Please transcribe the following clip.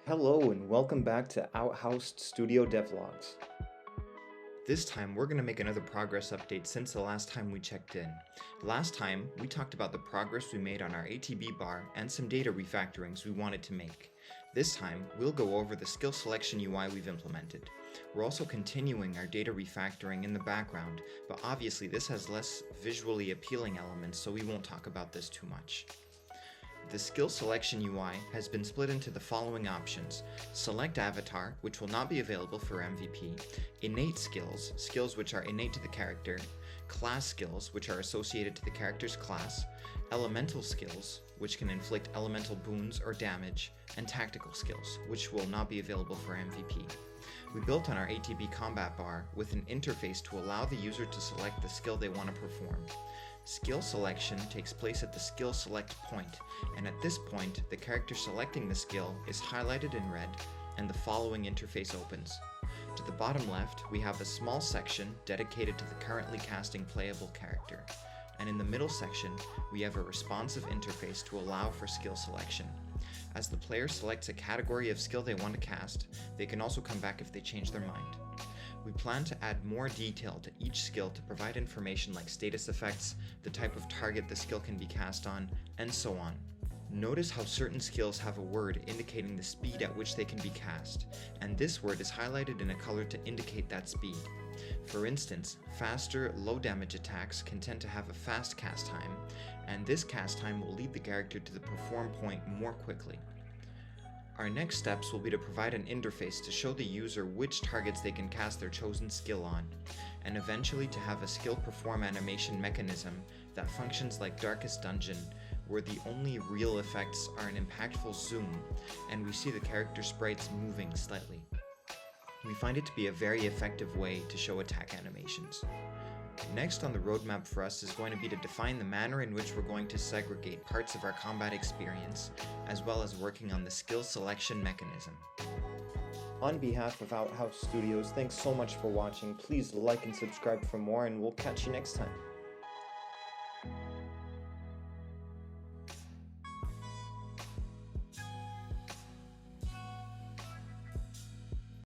Hello and welcome back to Outhouse Studio Devlogs. This time we're going to make another progress update since the last time we checked in. Last time we talked about the progress we made on our ATB bar and some data refactorings we wanted to make. This time we'll go over the skill selection UI we've implemented. We're also continuing our data refactoring in the background, but obviously this has less visually appealing elements, so we won't talk about this too much. The skill selection UI has been split into the following options: select avatar, which will not be available for MVP, innate skills, skills which are innate to the character, class skills, which are associated to the character's class, elemental skills, which can inflict elemental boons or damage, and tactical skills, which will not be available for MVP. We built on our ATB combat bar with an interface to allow the user to select the skill they want to perform. Skill selection takes place at the skill select point, and at this point, the character selecting the skill is highlighted in red, and the following interface opens. To the bottom left, we have a small section dedicated to the currently casting playable character, and in the middle section, we have a responsive interface to allow for skill selection. As the player selects a category of skill they want to cast, they can also come back if they change their mind. We plan to add more detail to each skill to provide information like status effects, the type of target the skill can be cast on, and so on. Notice how certain skills have a word indicating the speed at which they can be cast, and this word is highlighted in a color to indicate that speed. For instance, faster, low damage attacks can tend to have a fast cast time, and this cast time will lead the character to the perform point more quickly. Our next steps will be to provide an interface to show the user which targets they can cast their chosen skill on, and eventually to have a skill perform animation mechanism that functions like Darkest Dungeon, where the only real effects are an impactful zoom, and we see the character sprites moving slightly. We find it to be a very effective way to show attack animations. Next on the roadmap for us is going to be to define the manner in which we're going to segregate parts of our combat experience, as well as working on the skill selection mechanism. On behalf of Outhouse Studios, thanks so much for watching. Please like and subscribe for more, and we'll catch you next time.